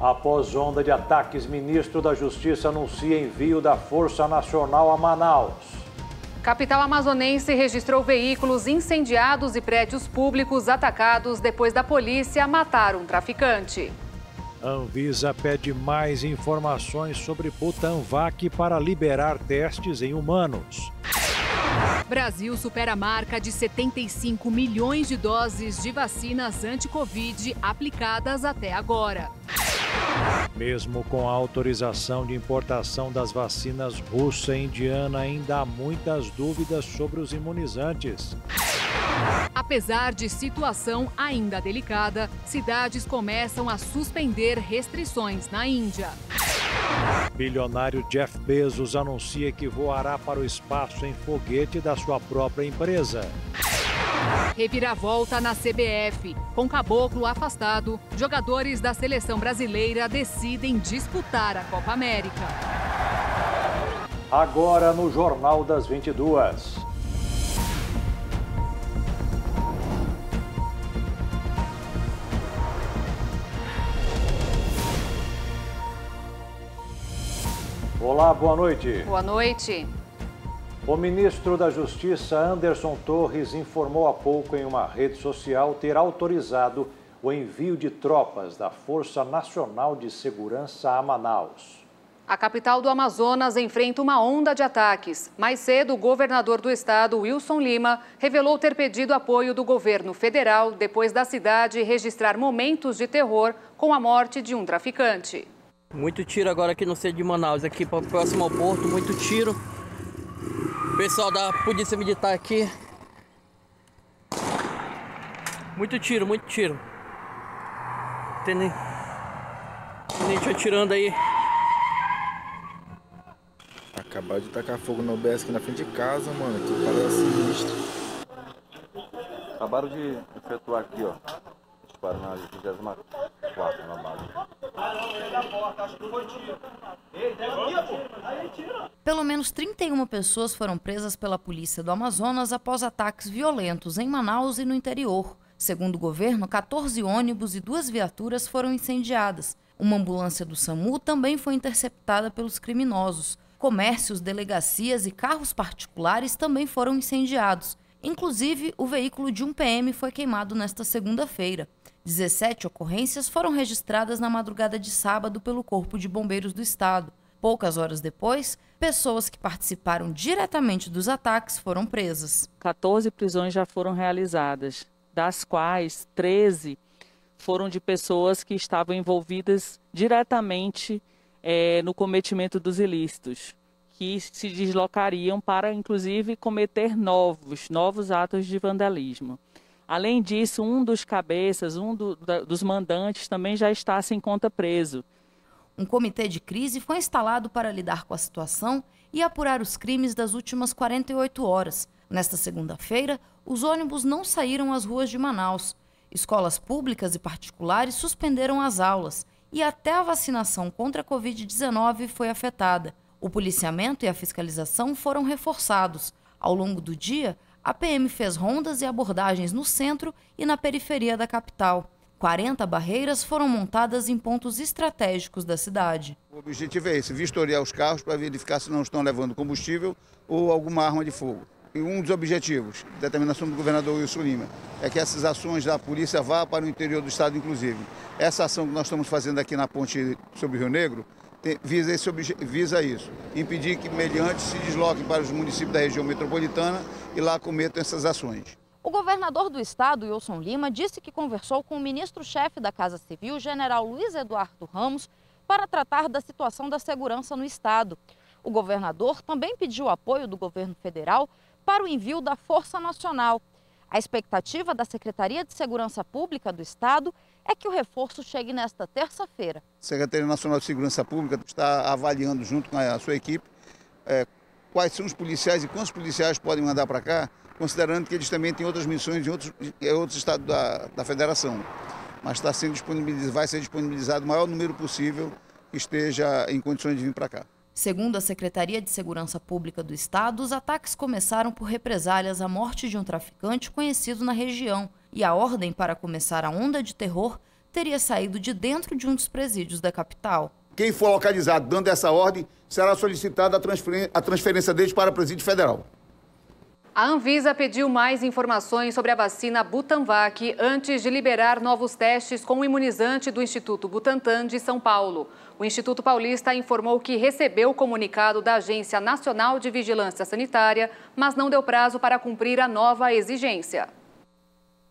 Após onda de ataques, ministro da Justiça anuncia envio da Força Nacional a Manaus. Capital amazonense registrou veículos incendiados e prédios públicos atacados depois da polícia matar um traficante. Anvisa pede mais informações sobre Butanvac para liberar testes em humanos. Brasil supera a marca de 75 milhões de doses de vacinas anti-Covid aplicadas até agora. Mesmo com a autorização de importação das vacinas russa e indiana, ainda há muitas dúvidas sobre os imunizantes. Apesar de situação ainda delicada, cidades começam a suspender restrições na Índia. Bilionário Jeff Bezos anuncia que voará para o espaço em foguete da sua própria empresa. Reviravolta na CBF. Com Caboclo afastado, jogadores da seleção brasileira decidem disputar a Copa América. Agora no Jornal das 22. Olá, boa noite. Boa noite. O ministro da Justiça, Anderson Torres, informou há pouco em uma rede social ter autorizado o envio de tropas da Força Nacional de Segurança a Manaus. A capital do Amazonas enfrenta uma onda de ataques. Mais cedo, o governador do estado, Wilson Lima, revelou ter pedido apoio do governo federal depois da cidade registrar momentos de terror com a morte de um traficante. Muito tiro agora aqui no centro de Manaus, aqui próximo ao porto, muito tiro. O pessoal da Polícia Militar aqui. Muito tiro, muito tiro. Tem gente atirando aí. Acabaram de tacar fogo no OBS aqui na frente de casa, mano. Que parada sinistra. Acabaram de efetuar aqui, ó. Disparo na 24ª na base. Pelo menos 31 pessoas foram presas pela polícia do Amazonas após ataques violentos em Manaus e no interior. Segundo o governo, 14 ônibus e 2 viaturas foram incendiadas. Uma ambulância do SAMU também foi interceptada pelos criminosos. Comércios, delegacias e carros particulares também foram incendiados. Inclusive, o veículo de um PM foi queimado nesta segunda-feira. 17 ocorrências foram registradas na madrugada de sábado pelo Corpo de Bombeiros do Estado. Poucas horas depois, pessoas que participaram diretamente dos ataques foram presas. 14 prisões já foram realizadas, das quais 13 foram de pessoas que estavam envolvidas diretamente no cometimento dos ilícitos, que se deslocariam para, inclusive, cometer novos atos de vandalismo. Além disso, um dos cabeças, dos mandantes, também já está sem conta preso. Um comitê de crise foi instalado para lidar com a situação e apurar os crimes das últimas 48 horas. Nesta segunda-feira, os ônibus não saíram às ruas de Manaus. Escolas públicas e particulares suspenderam as aulas e até a vacinação contra a Covid-19 foi afetada. O policiamento e a fiscalização foram reforçados. Ao longo do dia, a PM fez rondas e abordagens no centro e na periferia da capital. 40 barreiras foram montadas em pontos estratégicos da cidade. O objetivo é esse, vistoriar os carros para verificar se não estão levando combustível ou alguma arma de fogo. E um dos objetivos, determinação do governador Wilson Lima, é que essas ações da polícia vá para o interior do estado, inclusive. Essa ação que nós estamos fazendo aqui na ponte sobre o Rio Negro visa isso, impedir que meliantes se desloquem para os municípios da região metropolitana e lá cometam essas ações. O governador do estado, Wilson Lima, disse que conversou com o ministro-chefe da Casa Civil, general Luiz Eduardo Ramos, para tratar da situação da segurança no estado. O governador também pediu apoio do governo federal para o envio da Força Nacional. A expectativa da Secretaria de Segurança Pública do estado é que o reforço chegue nesta terça-feira. A Secretaria Nacional de Segurança Pública está avaliando, junto com a sua equipe, quais são os policiais e quantos policiais podem mandar para cá, considerando que eles também têm outras missões em outros estados da federação. Mas vai ser disponibilizado o maior número possível que esteja em condições de vir para cá. Segundo a Secretaria de Segurança Pública do estado, os ataques começaram por represálias à morte de um traficante conhecido na região. E a ordem para começar a onda de terror teria saído de dentro de um dos presídios da capital. Quem for localizado dando essa ordem, será solicitada a transferência deles para o Presídio Federal. A Anvisa pediu mais informações sobre a vacina Butanvac antes de liberar novos testes com o imunizante do Instituto Butantan de São Paulo. O Instituto Paulista informou que recebeu o comunicado da Agência Nacional de Vigilância Sanitária, mas não deu prazo para cumprir a nova exigência.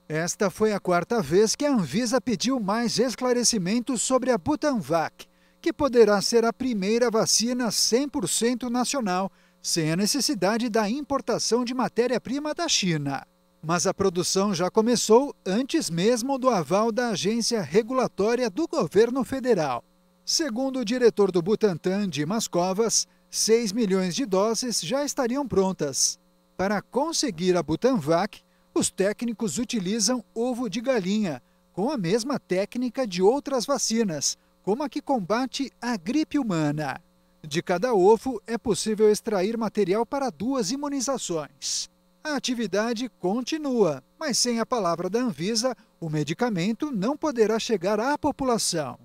Esta foi a quarta vez que a Anvisa pediu mais esclarecimentos sobre a Butanvac, que poderá ser a primeira vacina 100% nacional, sem a necessidade da importação de matéria-prima da China. Mas a produção já começou antes mesmo do aval da agência regulatória do governo federal. Segundo o diretor do Butantan, Dimas Covas, 6 milhões de doses já estariam prontas. Para conseguir a Butanvac, os técnicos utilizam ovo de galinha, com a mesma técnica de outras vacinas, como a que combate a gripe humana. De cada ovo é possível extrair material para 2 imunizações. A atividade continua, mas sem a palavra da Anvisa, o medicamento não poderá chegar à população.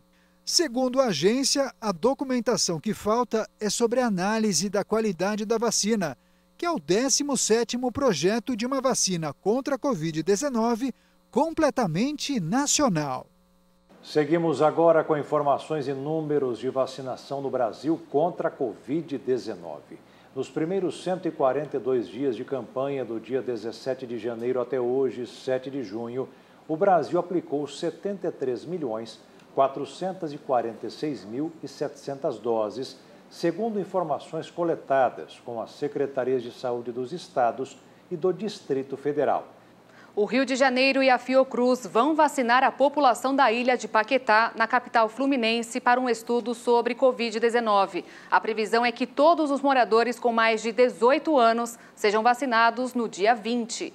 Segundo a agência, a documentação que falta é sobre a análise da qualidade da vacina, que é o 17º projeto de uma vacina contra a Covid-19 completamente nacional. Seguimos agora com informações e números de vacinação no Brasil contra a Covid-19. Nos primeiros 142 dias de campanha, do dia 17 de janeiro até hoje, 7 de junho, o Brasil aplicou 73.446.700 doses, segundo informações coletadas com as Secretarias de Saúde dos Estados e do Distrito Federal. O Rio de Janeiro e a Fiocruz vão vacinar a população da ilha de Paquetá, na capital fluminense, para um estudo sobre Covid-19. A previsão é que todos os moradores com mais de 18 anos sejam vacinados no dia 20.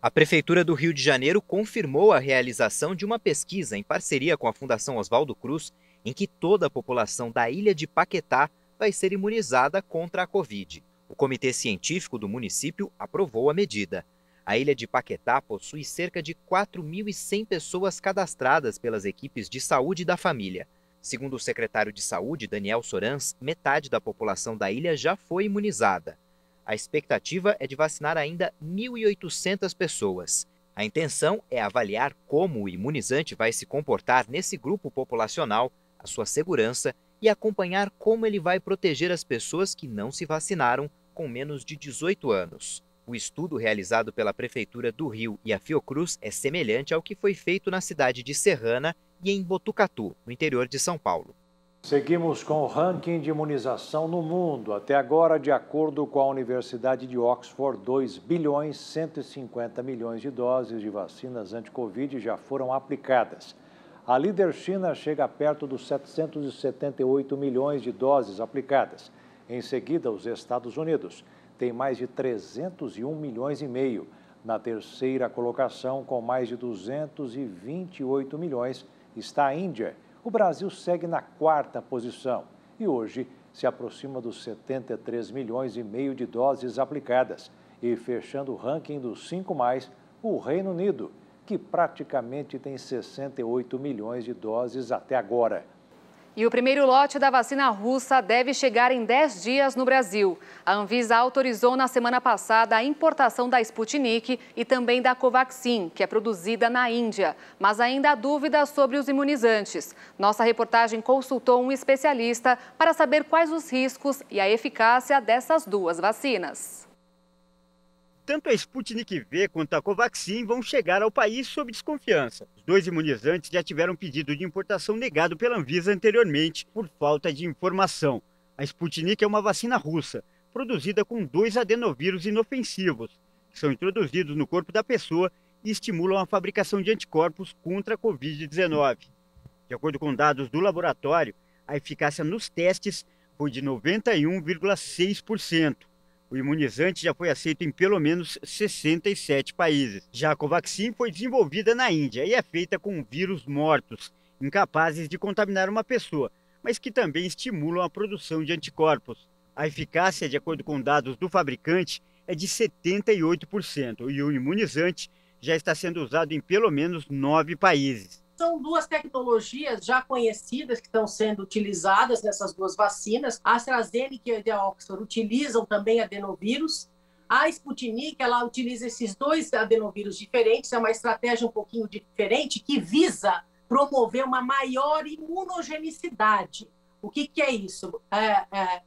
A Prefeitura do Rio de Janeiro confirmou a realização de uma pesquisa em parceria com a Fundação Oswaldo Cruz, em que toda a população da ilha de Paquetá vai ser imunizada contra a Covid. O Comitê Científico do município aprovou a medida. A ilha de Paquetá possui cerca de 4.100 pessoas cadastradas pelas equipes de saúde da família. Segundo o secretário de Saúde, Daniel Sorans, metade da população da ilha já foi imunizada. A expectativa é de vacinar ainda 1.800 pessoas. A intenção é avaliar como o imunizante vai se comportar nesse grupo populacional, a sua segurança e acompanhar como ele vai proteger as pessoas que não se vacinaram com menos de 18 anos. O estudo realizado pela Prefeitura do Rio e a Fiocruz é semelhante ao que foi feito na cidade de Serrana e em Botucatu, no interior de São Paulo. Seguimos com o ranking de imunização no mundo. Até agora, de acordo com a Universidade de Oxford, 2.150 milhões de doses de vacinas anti-Covid já foram aplicadas. A líder China chega perto dos 778 milhões de doses aplicadas. Em seguida, os Estados Unidos tem mais de 301 milhões e meio. Na terceira colocação, com mais de 228 milhões, está a Índia. O Brasil segue na quarta posição e hoje se aproxima dos 73 milhões e meio de doses aplicadas. E fechando o ranking dos 5+, o Reino Unido, que praticamente tem 68 milhões de doses até agora. E o primeiro lote da vacina russa deve chegar em 10 dias no Brasil. A Anvisa autorizou na semana passada a importação da Sputnik e também da Covaxin, que é produzida na Índia. Mas ainda há dúvidas sobre os imunizantes. Nossa reportagem consultou um especialista para saber quais os riscos e a eficácia dessas duas vacinas. Tanto a Sputnik V quanto a Covaxin vão chegar ao país sob desconfiança. Os dois imunizantes já tiveram pedido de importação negado pela Anvisa anteriormente por falta de informação. A Sputnik é uma vacina russa, produzida com 2 adenovírus inofensivos, que são introduzidos no corpo da pessoa e estimulam a fabricação de anticorpos contra a Covid-19. De acordo com dados do laboratório, a eficácia nos testes foi de 91,6%. O imunizante já foi aceito em pelo menos 67 países. Já a Covaxin foi desenvolvida na Índia e é feita com vírus mortos, incapazes de contaminar uma pessoa, mas que também estimulam a produção de anticorpos. A eficácia, de acordo com dados do fabricante, é de 78% e o imunizante já está sendo usado em pelo menos 9 países. São duas tecnologias já conhecidas que estão sendo utilizadas nessas duas vacinas. A AstraZeneca e a Oxford utilizam também adenovírus. A Sputnik, ela utiliza esses dois adenovírus diferentes, é uma estratégia um pouquinho diferente que visa promover uma maior imunogenicidade. O que é isso?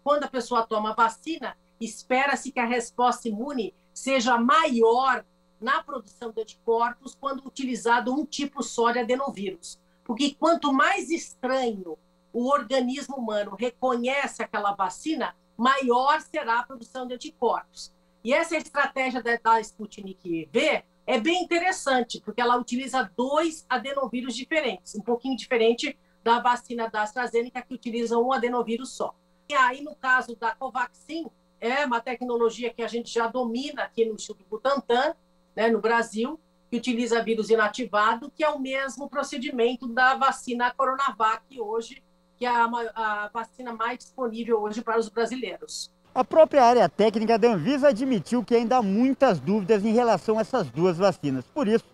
Quando a pessoa toma a vacina, espera-se que a resposta imune seja maior na produção de anticorpos quando utilizado um tipo só de adenovírus. Porque quanto mais estranho o organismo humano reconhece aquela vacina, maior será a produção de anticorpos. E essa estratégia da Sputnik V é bem interessante, porque ela utiliza dois adenovírus diferentes, um pouquinho diferente da vacina da AstraZeneca, que utiliza um adenovírus só. E aí, no caso da Covaxin, é uma tecnologia que a gente já domina aqui no Instituto Butantan, né, no Brasil, que utiliza vírus inativado, que é o mesmo procedimento da vacina Coronavac hoje, que é a vacina mais disponível hoje para os brasileiros. A própria área técnica da Anvisa admitiu que ainda há muitas dúvidas em relação a essas duas vacinas. Por isso,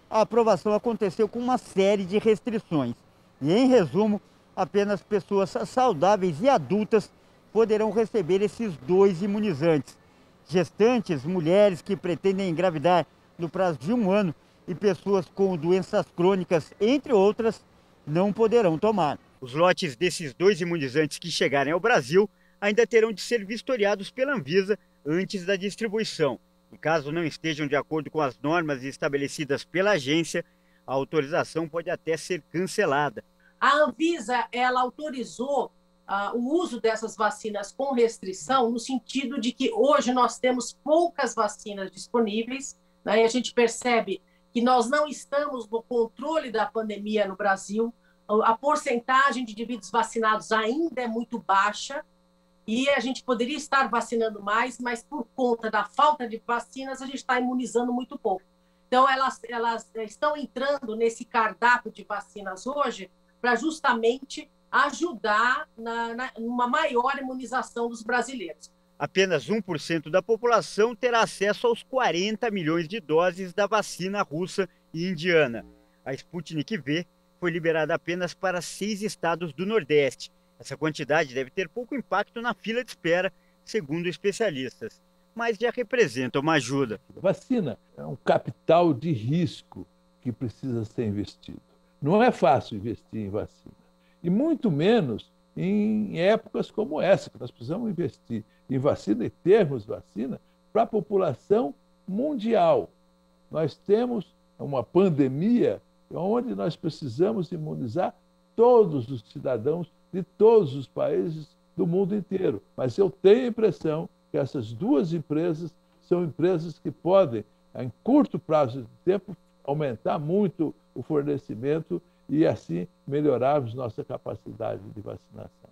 a aprovação aconteceu com uma série de restrições. E, em resumo, apenas pessoas saudáveis e adultas poderão receber esses dois imunizantes. Gestantes, mulheres que pretendem engravidar no prazo de 1 ano e pessoas com doenças crônicas, entre outras, não poderão tomar. Os lotes desses dois imunizantes que chegarem ao Brasil ainda terão de ser vistoriados pela Anvisa antes da distribuição. E caso não estejam de acordo com as normas estabelecidas pela agência, a autorização pode até ser cancelada. A Anvisa, ela autorizou o uso dessas vacinas com restrição, no sentido de que hoje nós temos poucas vacinas disponíveis, né? E a gente percebe que nós não estamos no controle da pandemia no Brasil, a porcentagem de indivíduos vacinados ainda é muito baixa, e a gente poderia estar vacinando mais, mas por conta da falta de vacinas, a gente está imunizando muito pouco. Então, elas estão entrando nesse cardápio de vacinas hoje para justamente ajudar numa maior imunização dos brasileiros. Apenas 1% da população terá acesso aos 40 milhões de doses da vacina russa e indiana. A Sputnik V foi liberada apenas para 6 estados do Nordeste. Essa quantidade deve ter pouco impacto na fila de espera, segundo especialistas, mas já representa uma ajuda. A vacina é um capital de risco que precisa ser investido. Não é fácil investir em vacina, e muito menos em épocas como essa, que nós precisamos investir em vacina e termos vacina para a população mundial. Nós temos uma pandemia onde nós precisamos imunizar todos os cidadãos de todos os países do mundo inteiro. Mas eu tenho a impressão que essas duas empresas são empresas que podem, em curto prazo de tempo, aumentar muito o fornecimento e assim melhorarmos nossa capacidade de vacinação.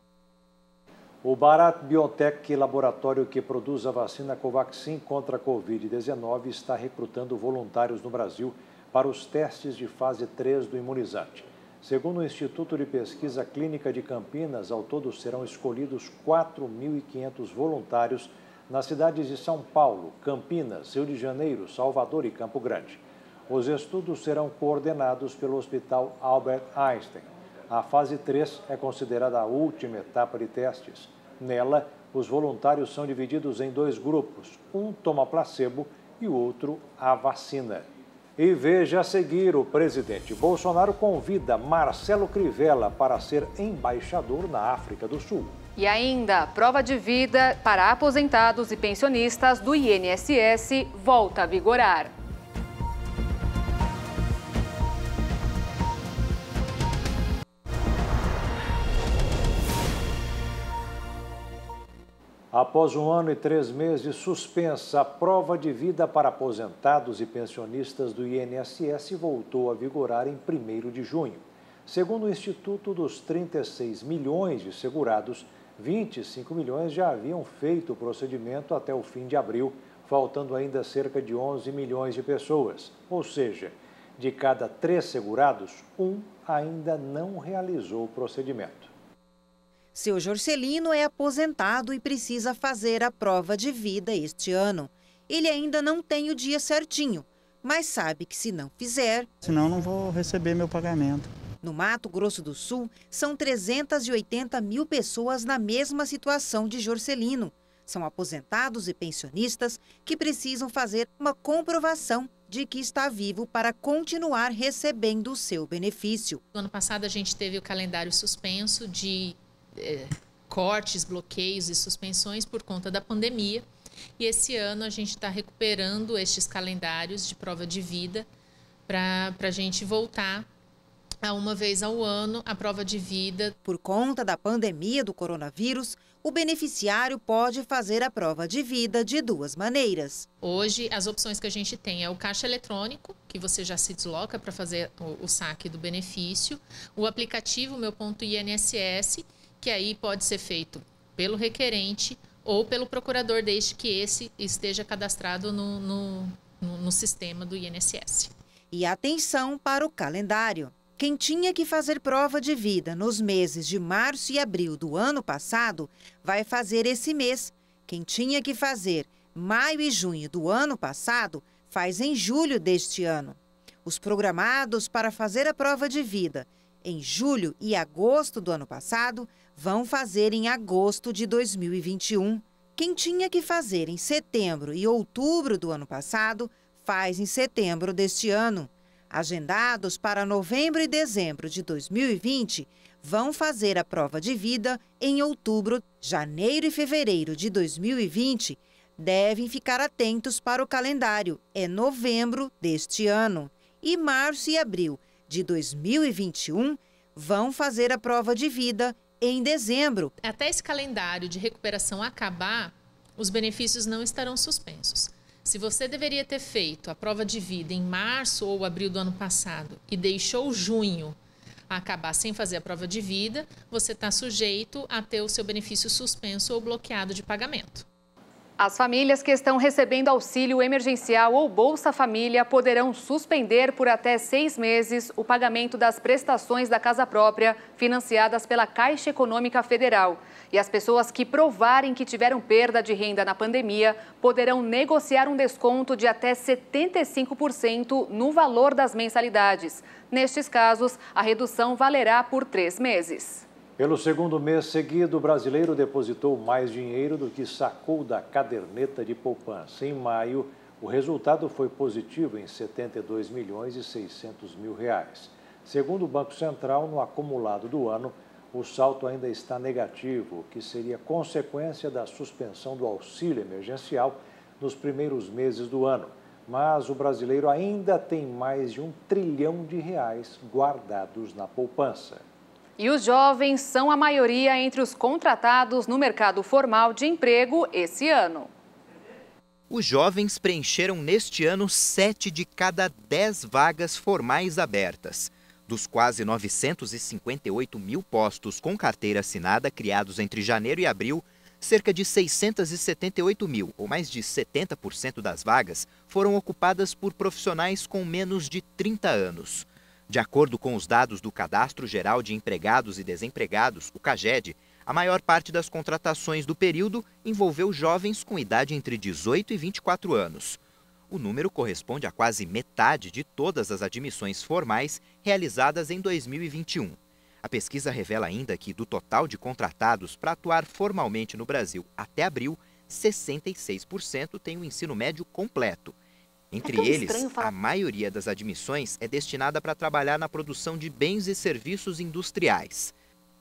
O Bharat Biotech, laboratório que produz a vacina Covaxin contra a Covid-19, está recrutando voluntários no Brasil para os testes de fase 3 do imunizante. Segundo o Instituto de Pesquisa Clínica de Campinas, ao todo serão escolhidos 4.500 voluntários nas cidades de São Paulo, Campinas, Rio de Janeiro, Salvador e Campo Grande. Os estudos serão coordenados pelo Hospital Albert Einstein. A fase 3 é considerada a última etapa de testes. Nela, os voluntários são divididos em 2 grupos. Um toma placebo e o outro a vacina. E veja a seguir, o presidente Bolsonaro convida Marcelo Crivella para ser embaixador na África do Sul. E ainda, prova de vida para aposentados e pensionistas do INSS volta a vigorar. Após 1 ano e 3 meses suspensa, a prova de vida para aposentados e pensionistas do INSS voltou a vigorar em 1º de junho. Segundo o Instituto, dos 36 milhões de segurados, 25 milhões já haviam feito o procedimento até o fim de abril, faltando ainda cerca de 11 milhões de pessoas. Ou seja, de cada 3 segurados, 1 ainda não realizou o procedimento. Seu Jorcelino é aposentado e precisa fazer a prova de vida este ano. Ele ainda não tem o dia certinho, mas sabe que se não fizer... Senão não vou receber meu pagamento. No Mato Grosso do Sul, são 380 mil pessoas na mesma situação de Jorcelino. São aposentados e pensionistas que precisam fazer uma comprovação de que está vivo para continuar recebendo o seu benefício. No ano passado, a gente teve o calendário suspenso de cortes, bloqueios e suspensões por conta da pandemia. E esse ano a gente está recuperando estes calendários de prova de vida para a gente voltar a uma vez ao ano a prova de vida. Por conta da pandemia do coronavírus, o beneficiário pode fazer a prova de vida de duas maneiras. Hoje, as opções que a gente tem é o caixa eletrônico, que você já se desloca para fazer o saque do benefício, o aplicativo Meu Ponto INSS, que aí pode ser feito pelo requerente ou pelo procurador, desde que esse esteja cadastrado no sistema do INSS. E atenção para o calendário. Quem tinha que fazer prova de vida nos meses de março e abril do ano passado, vai fazer esse mês. Quem tinha que fazer maio e junho do ano passado, faz em julho deste ano. Os programados para fazer a prova de vida em julho e agosto do ano passado, vão fazer em agosto de 2021. Quem tinha que fazer em setembro e outubro do ano passado, faz em setembro deste ano. Agendados para novembro e dezembro de 2020, vão fazer a prova de vida em outubro, janeiro e fevereiro de 2020. Devem ficar atentos para o calendário, é novembro deste ano. E março e abril de 2021 vão fazer a prova de vida em dezembro. Até esse calendário de recuperação acabar, os benefícios não estarão suspensos. Se você deveria ter feito a prova de vida em março ou abril do ano passado e deixou junho acabar sem fazer a prova de vida, você está sujeito a ter o seu benefício suspenso ou bloqueado de pagamento. As famílias que estão recebendo auxílio emergencial ou Bolsa Família poderão suspender por até 6 meses o pagamento das prestações da casa própria financiadas pela Caixa Econômica Federal. E as pessoas que provarem que tiveram perda de renda na pandemia poderão negociar um desconto de até 75% no valor das mensalidades. Nestes casos, a redução valerá por 3 meses. Pelo segundo mês seguido, o brasileiro depositou mais dinheiro do que sacou da caderneta de poupança. Em maio, o resultado foi positivo em 72 milhões e 600 mil reais. Segundo o Banco Central, no acumulado do ano, o saldo ainda está negativo, o que seria consequência da suspensão do auxílio emergencial nos primeiros meses do ano. Mas o brasileiro ainda tem mais de R$1 trilhão guardados na poupança. E os jovens são a maioria entre os contratados no mercado formal de emprego esse ano. Os jovens preencheram neste ano 7 de cada 10 vagas formais abertas. Dos quase 958 mil postos com carteira assinada criados entre janeiro e abril, cerca de 678 mil, ou mais de 70% das vagas, foram ocupadas por profissionais com menos de 30 anos. De acordo com os dados do Cadastro Geral de Empregados e Desempregados, o CAGED, a maior parte das contratações do período envolveu jovens com idade entre 18 e 24 anos. O número corresponde a quase metade de todas as admissões formais realizadas em 2021. A pesquisa revela ainda que, do total de contratados para atuar formalmente no Brasil até abril, 66% têm o ensino médio completo. Entre eles, a maioria das admissões é destinada para trabalhar na produção de bens e serviços industriais.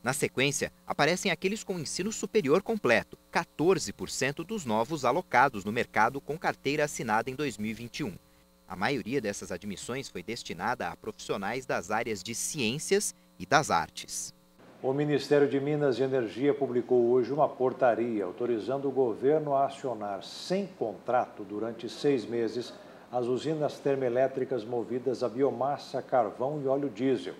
Na sequência, aparecem aqueles com ensino superior completo, 14% dos novos alocados no mercado com carteira assinada em 2021. A maioria dessas admissões foi destinada a profissionais das áreas de ciências e das artes. O Ministério de Minas e Energia publicou hoje uma portaria autorizando o governo a acionar sem contrato durante 6 meses as usinas termoelétricas movidas a biomassa, carvão e óleo diesel.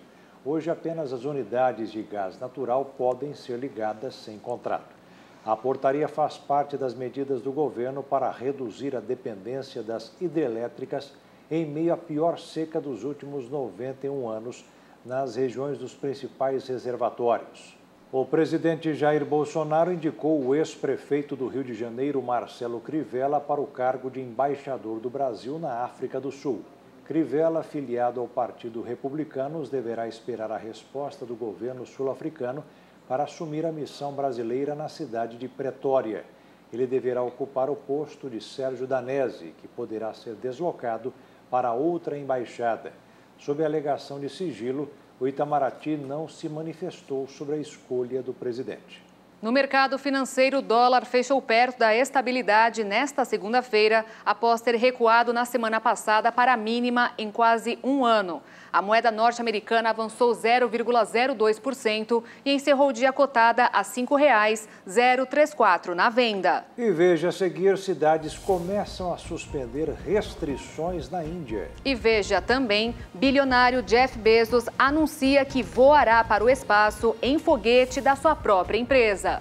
Hoje, apenas as unidades de gás natural podem ser ligadas sem contrato. A portaria faz parte das medidas do governo para reduzir a dependência das hidrelétricas em meio à pior seca dos últimos 91 anos nas regiões dos principais reservatórios. O presidente Jair Bolsonaro indicou o ex-prefeito do Rio de Janeiro, Marcelo Crivella, para o cargo de embaixador do Brasil na África do Sul. Crivella, afiliado ao Partido Republicano, deverá esperar a resposta do governo sul-africano para assumir a missão brasileira na cidade de Pretória. Ele deverá ocupar o posto de Sérgio Danese, que poderá ser deslocado para outra embaixada. Sob a alegação de sigilo, o Itamaraty não se manifestou sobre a escolha do presidente. No mercado financeiro, o dólar fechou perto da estabilidade nesta segunda-feira, após ter recuado na semana passada para a mínima em quase um ano. A moeda norte-americana avançou 0,02% e encerrou o dia cotada a R$ 5,034 na venda. E veja a seguir, cidades começam a suspender restrições na Índia. E veja também, bilionário Jeff Bezos anuncia que voará para o espaço em foguete da sua própria empresa.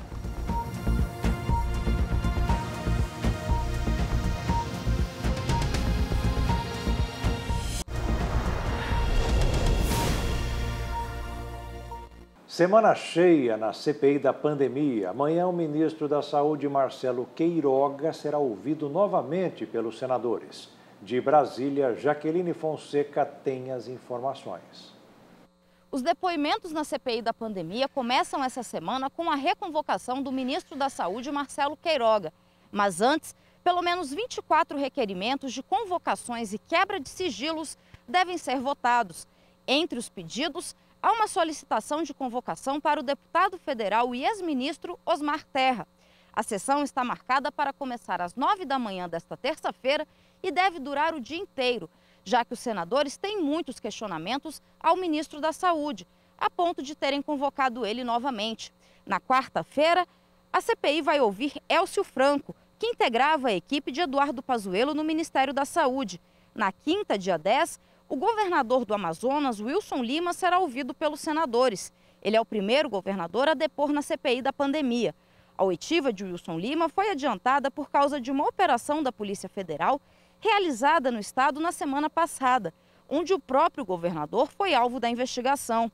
Semana cheia na CPI da pandemia. Amanhã, o ministro da Saúde, Marcelo Queiroga, será ouvido novamente pelos senadores. De Brasília, Jaqueline Fonseca tem as informações. Os depoimentos na CPI da pandemia começam essa semana com a reconvocação do ministro da Saúde, Marcelo Queiroga. Mas antes, pelo menos 24 requerimentos de convocações e quebra de sigilos devem ser votados. Entre os pedidos, há uma solicitação de convocação para o deputado federal e ex-ministro Osmar Terra. A sessão está marcada para começar às 9 da manhã desta terça-feira e deve durar o dia inteiro, já que os senadores têm muitos questionamentos ao ministro da Saúde, a ponto de terem convocado ele novamente. Na quarta-feira, a CPI vai ouvir Elcio Franco, que integrava a equipe de Eduardo Pazuello no Ministério da Saúde. Na quinta, dia 10, o governador do Amazonas, Wilson Lima, será ouvido pelos senadores. Ele é o primeiro governador a depor na CPI da pandemia. A oitiva de Wilson Lima foi adiantada por causa de uma operação da Polícia Federal realizada no estado na semana passada, onde o próprio governador foi alvo da investigação.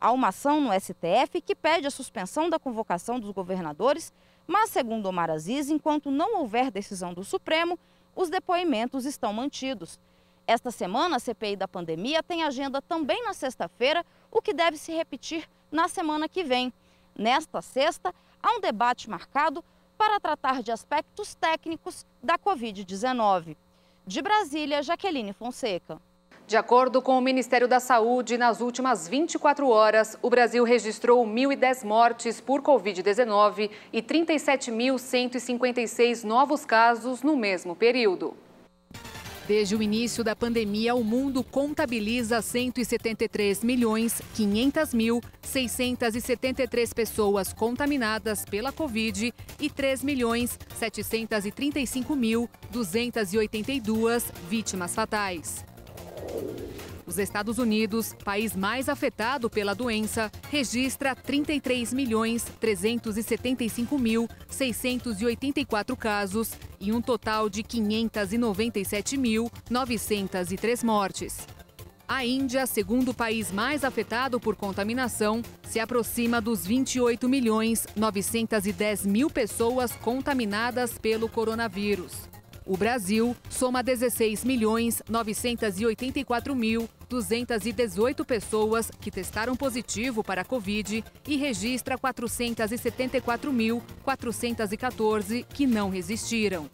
Há uma ação no STF que pede a suspensão da convocação dos governadores, mas, segundo Omar Aziz, enquanto não houver decisão do Supremo, os depoimentos estão mantidos. Esta semana, a CPI da pandemia tem agenda também na sexta-feira, o que deve se repetir na semana que vem. Nesta sexta, há um debate marcado para tratar de aspectos técnicos da Covid-19. De Brasília, Jaqueline Fonseca. De acordo com o Ministério da Saúde, nas últimas 24 horas, o Brasil registrou 1.010 mortes por Covid-19 e 37.156 novos casos no mesmo período. Desde o início da pandemia, o mundo contabiliza 173.500.673 pessoas contaminadas pela Covid e 3.735.282 vítimas fatais. Os Estados Unidos, país mais afetado pela doença, registra 33.375.684 casos e um total de 597.903 mortes. A Índia, segundo país mais afetado por contaminação, se aproxima dos 28.910.000 pessoas contaminadas pelo coronavírus. O Brasil soma 16.984.218 pessoas que testaram positivo para a Covid e registra 474.414 que não resistiram.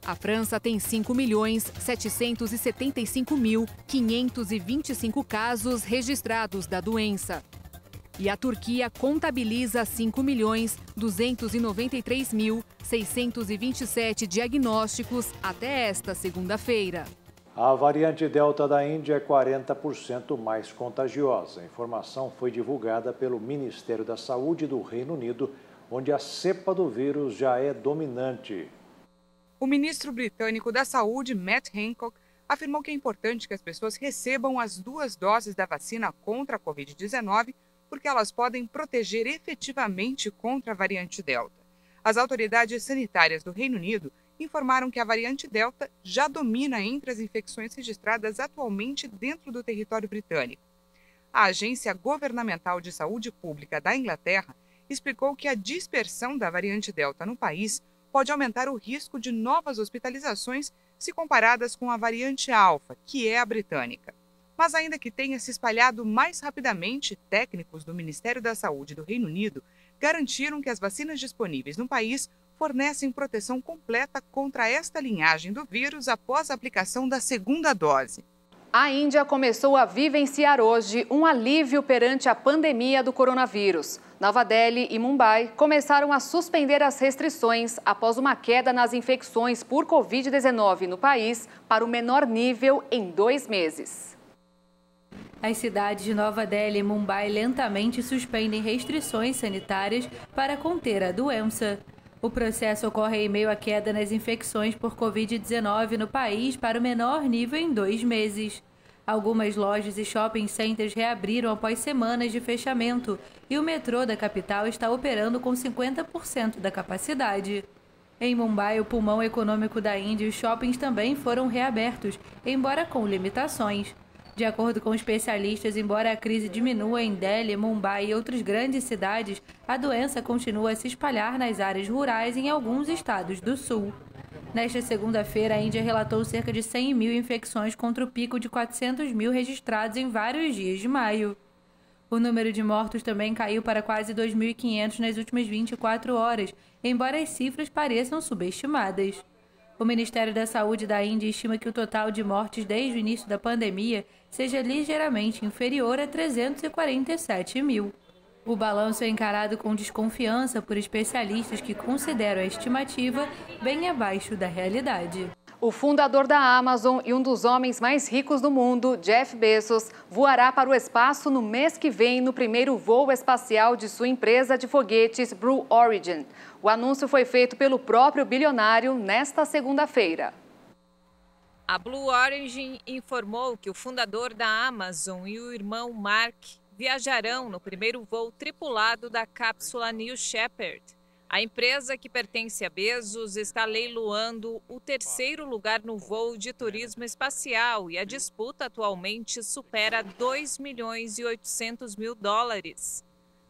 A França tem 5.775.525 casos registrados da doença. E a Turquia contabiliza 5.293.627 diagnósticos até esta segunda-feira. A variante Delta da Índia é 40% mais contagiosa. A informação foi divulgada pelo Ministério da Saúde do Reino Unido, onde a cepa do vírus já é dominante. O ministro britânico da Saúde, Matt Hancock, afirmou que é importante que as pessoas recebam as 2 doses da vacina contra a Covid-19, porque elas podem proteger efetivamente contra a variante Delta. As autoridades sanitárias do Reino Unido informaram que a variante Delta já domina entre as infecções registradas atualmente dentro do território britânico. A Agência Governamental de Saúde Pública da Inglaterra explicou que a dispersão da variante Delta no país pode aumentar o risco de novas hospitalizações se comparadas com a variante Alfa, que é a britânica. Mas ainda que tenha se espalhado mais rapidamente, técnicos do Ministério da Saúde do Reino Unido garantiram que as vacinas disponíveis no país fornecem proteção completa contra esta linhagem do vírus após a aplicação da segunda dose. A Índia começou a vivenciar hoje um alívio perante a pandemia do coronavírus. Nova Delhi e Mumbai começaram a suspender as restrições após uma queda nas infecções por Covid-19 no país para o menor nível em 2 meses. As cidades de Nova Delhi e Mumbai lentamente suspendem restrições sanitárias para conter a doença. O processo ocorre em meio à queda nas infecções por Covid-19 no país para o menor nível em 2 meses. Algumas lojas e shopping centers reabriram após semanas de fechamento e o metrô da capital está operando com 50% da capacidade. Em Mumbai, o pulmão econômico da Índia, os shoppings também foram reabertos, embora com limitações. De acordo com especialistas, embora a crise diminua em Delhi, Mumbai e outras grandes cidades, a doença continua a se espalhar nas áreas rurais em alguns estados do sul. Nesta segunda-feira, a Índia relatou cerca de 100 mil infecções contra o pico de 400 mil registrados em vários dias de maio. O número de mortos também caiu para quase 2.500 nas últimas 24 horas, embora as cifras pareçam subestimadas. O Ministério da Saúde da Índia estima que o total de mortes desde o início da pandemia seja ligeiramente inferior a 347 mil. O balanço é encarado com desconfiança por especialistas que consideram a estimativa bem abaixo da realidade. O fundador da Amazon e um dos homens mais ricos do mundo, Jeff Bezos, voará para o espaço no mês que vem no primeiro voo espacial de sua empresa de foguetes Blue Origin. O anúncio foi feito pelo próprio bilionário nesta segunda-feira. A Blue Origin informou que o fundador da Amazon e o irmão Mark viajarão no primeiro voo tripulado da cápsula New Shepard. A empresa que pertence a Bezos está leiloando o 3º lugar no voo de turismo espacial e a disputa atualmente supera 2.800.000 dólares.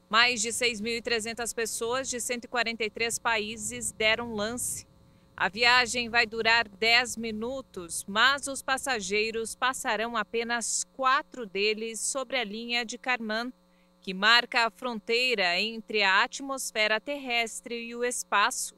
Mais de 6.300 pessoas de 143 países deram lance. A viagem vai durar 10 minutos, mas os passageiros passarão apenas 4 deles sobre a linha de Kármán, que marca a fronteira entre a atmosfera terrestre e o espaço.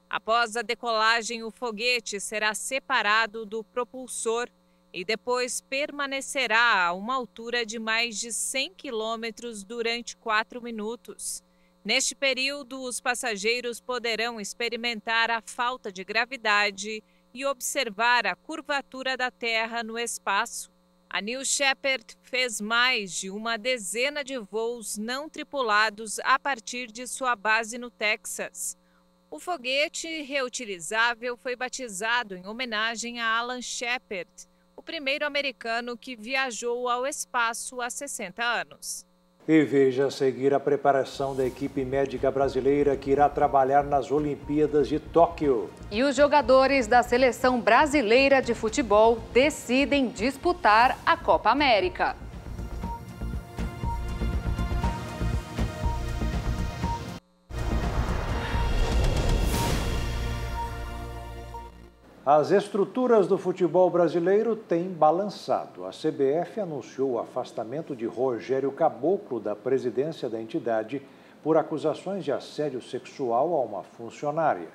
Após a decolagem, o foguete será separado do propulsor e depois permanecerá a uma altura de mais de 100 quilômetros durante 4 minutos. Neste período, os passageiros poderão experimentar a falta de gravidade e observar a curvatura da Terra no espaço. A New Shepard fez mais de uma dezena de voos não tripulados a partir de sua base no Texas. O foguete reutilizável foi batizado em homenagem a Alan Shepard, o primeiro americano que viajou ao espaço há 60 anos. E veja a seguir a preparação da equipe médica brasileira que irá trabalhar nas Olimpíadas de Tóquio. E os jogadores da seleção brasileira de futebol decidem disputar a Copa América. As estruturas do futebol brasileiro têm balançado. A CBF anunciou o afastamento de Rogério Caboclo da presidência da entidade por acusações de assédio sexual a uma funcionária.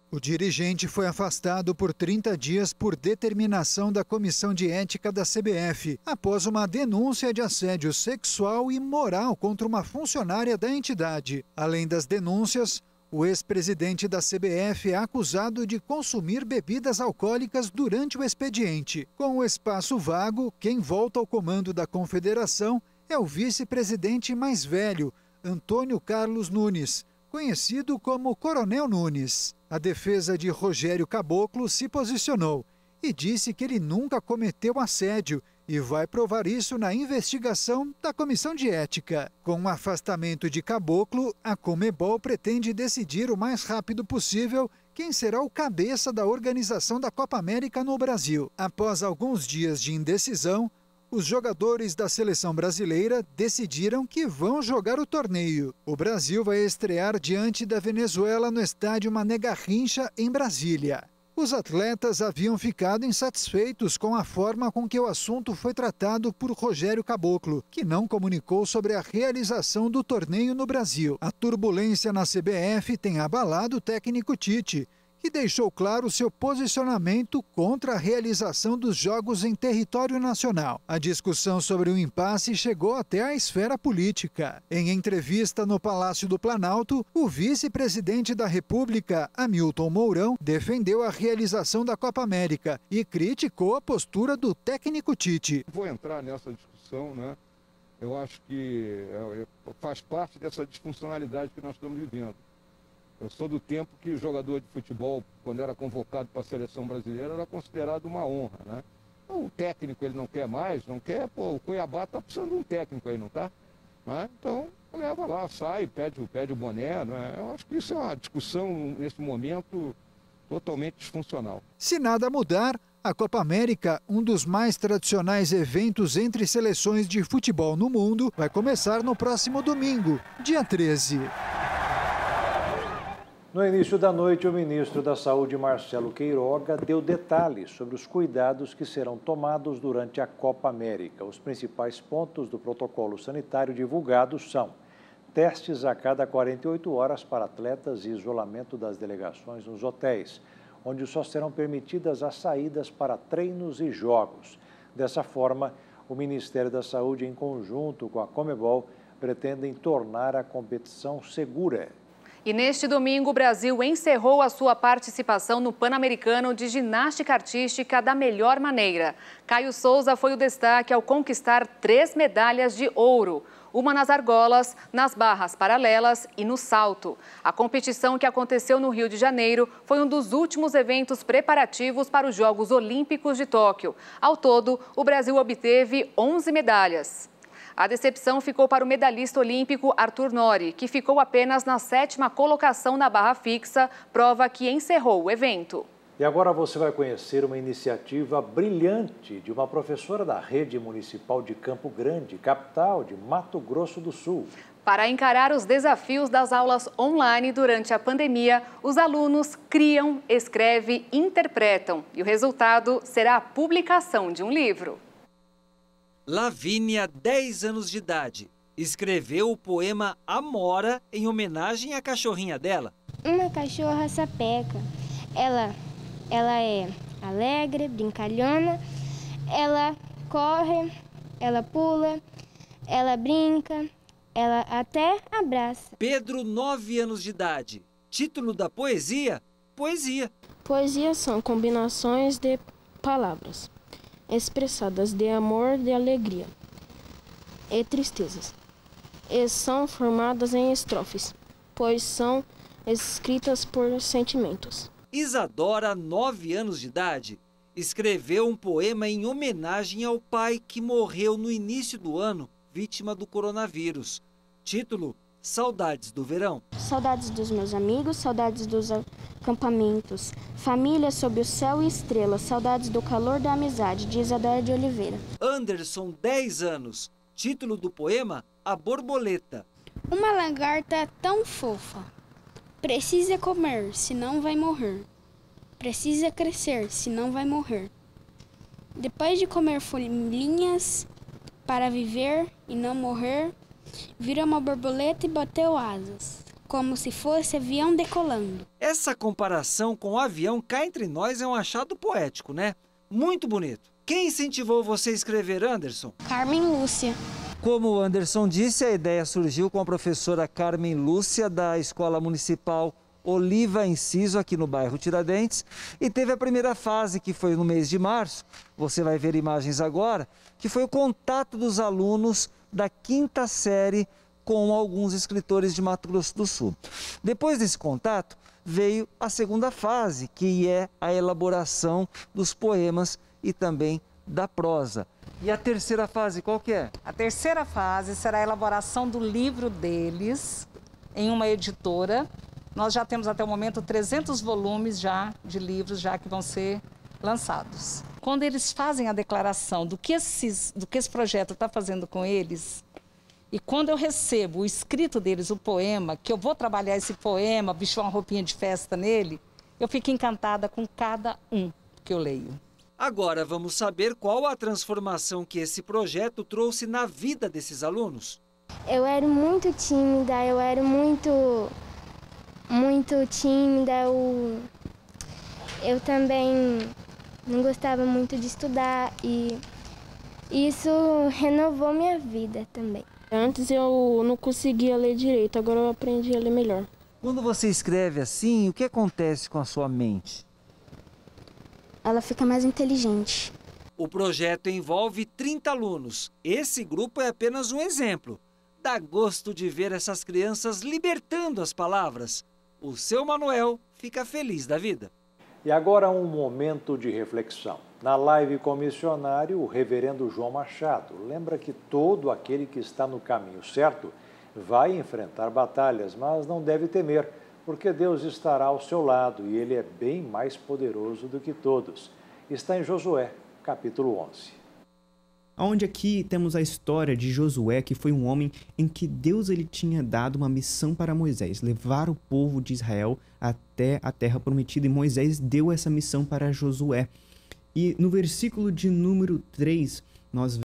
O dirigente foi afastado por 30 dias por determinação da Comissão de Ética da CBF, após uma denúncia de assédio sexual e moral contra uma funcionária da entidade. Além das denúncias, o ex-presidente da CBF é acusado de consumir bebidas alcoólicas durante o expediente. Com o espaço vago, quem volta ao comando da confederação é o vice-presidente mais velho, Antônio Carlos Nunes, conhecido como Coronel Nunes. A defesa de Rogério Caboclo se posicionou e disse que ele nunca cometeu assédio e vai provar isso na investigação da Comissão de Ética. Com o afastamento de Caboclo, a Conmebol pretende decidir o mais rápido possível quem será o cabeça da organização da Copa América no Brasil. Após alguns dias de indecisão, os jogadores da seleção brasileira decidiram que vão jogar o torneio. O Brasil vai estrear diante da Venezuela no estádio Mané Garrincha, em Brasília. Os atletas haviam ficado insatisfeitos com a forma com que o assunto foi tratado por Rogério Caboclo, que não comunicou sobre a realização do torneio no Brasil. A turbulência na CBF tem abalado o técnico Tite, que deixou claro seu posicionamento contra a realização dos jogos em território nacional. A discussão sobre o impasse chegou até a esfera política. Em entrevista no Palácio do Planalto, o vice-presidente da República, Hamilton Mourão, defendeu a realização da Copa América e criticou a postura do técnico Tite. Vou entrar nessa discussão, né? Eu acho que faz parte dessa disfuncionalidade que nós estamos vivendo. Eu sou do tempo que o jogador de futebol, quando era convocado para a seleção brasileira, era considerado uma honra, né? O técnico ele não quer mais, não quer, pô, o Cuiabá está precisando de um técnico aí, não tá? Né? Então, leva lá, sai, pede o boné, né? Eu acho que isso é uma discussão, nesse momento, totalmente disfuncional. Se nada mudar, a Copa América, um dos mais tradicionais eventos entre seleções de futebol no mundo, vai começar no próximo domingo, dia 13. No início da noite, o ministro da Saúde, Marcelo Queiroga, deu detalhes sobre os cuidados que serão tomados durante a Copa América. Os principais pontos do protocolo sanitário divulgados são testes a cada 48 horas para atletas e isolamento das delegações nos hotéis, onde só serão permitidas as saídas para treinos e jogos. Dessa forma, o Ministério da Saúde, em conjunto com a Conmebol, pretendem tornar a competição segura. E neste domingo, o Brasil encerrou a sua participação no Pan-Americano de Ginástica Artística da melhor maneira. Caio Souza foi o destaque ao conquistar 3 medalhas de ouro. Uma nas argolas, nas barras paralelas e no salto. A competição, que aconteceu no Rio de Janeiro, foi um dos últimos eventos preparativos para os Jogos Olímpicos de Tóquio. Ao todo, o Brasil obteve 11 medalhas. A decepção ficou para o medalhista olímpico Arthur Nori, que ficou apenas na 7ª colocação na barra fixa, prova que encerrou o evento. E agora você vai conhecer uma iniciativa brilhante de uma professora da Rede Municipal de Campo Grande, capital de Mato Grosso do Sul. Para encarar os desafios das aulas online durante a pandemia, os alunos criam, escrevem e interpretam. E o resultado será a publicação de um livro. Lavínia, 10 anos de idade, escreveu o poema Amora em homenagem à cachorrinha dela. Uma cachorra sapeca. Ela é alegre, brincalhona, ela corre, ela pula, ela brinca, ela até abraça. Pedro, 9 anos de idade, título da poesia, Poesia. Poesia são combinações de palavras expressadas de amor, de alegria e tristezas, e são formadas em estrofes, pois são escritas por sentimentos. Isadora, 9 anos de idade, escreveu um poema em homenagem ao pai que morreu no início do ano, vítima do coronavírus. Título: Saudades do Verão. Saudades dos meus amigos, saudades dos acampamentos, família sob o céu e estrelas, saudades do calor da amizade, de Isadora de Oliveira. Anderson, 10 anos, título do poema A Borboleta. Uma lagarta tão fofa, precisa comer, senão vai morrer. Precisa crescer, senão vai morrer. Depois de comer folhinhas para viver e não morrer, virou uma borboleta e bateu asas, como se fosse avião decolando. Essa comparação com o avião cá entre nós é um achado poético, né? Muito bonito. Quem incentivou você a escrever, Anderson? Carmen Lúcia. Como o Anderson disse, a ideia surgiu com a professora Carmen Lúcia, da Escola Municipal Oliva Enciso, aqui no bairro Tiradentes, e teve a primeira fase, que foi no mês de março, você vai ver imagens agora, que foi o contato dos alunos da 5ª série com alguns escritores de Mato Grosso do Sul. Depois desse contato, veio a segunda fase, que é a elaboração dos poemas e também da prosa. E a terceira fase, qual que é? A terceira fase será a elaboração do livro deles em uma editora. Nós já temos até o momento 300 volumes já de livros já que vão ser lançados. Quando eles fazem a declaração do que esse projeto está fazendo com eles, e quando eu recebo o escrito deles, o poema, que eu vou trabalhar esse poema, vestir uma roupinha de festa nele, Eu fico encantada com cada um que eu leio. Agora vamos saber qual a transformação que esse projeto trouxe na vida desses alunos. Eu era muito tímida, eu também não gostava muito de estudar e isso renovou minha vida também. Antes eu não conseguia ler direito, agora eu aprendi a ler melhor. Quando você escreve assim, o que acontece com a sua mente? Ela fica mais inteligente. O projeto envolve 30 alunos. Esse grupo é apenas um exemplo. Dá gosto de ver essas crianças libertando as palavras. O seu Manuel fica feliz da vida. E agora um momento de reflexão. Na live com o missionário, o reverendo João Machado lembra que todo aquele que está no caminho certo vai enfrentar batalhas, mas não deve temer, porque Deus estará ao seu lado e Ele é bem mais poderoso do que todos. Está em Josué, capítulo 11. Onde aqui temos a história de Josué, que foi um homem em que Deus ele tinha dado uma missão para Moisés, levar o povo de Israel até a terra prometida, e Moisés deu essa missão para Josué. E no versículo de número 3, nós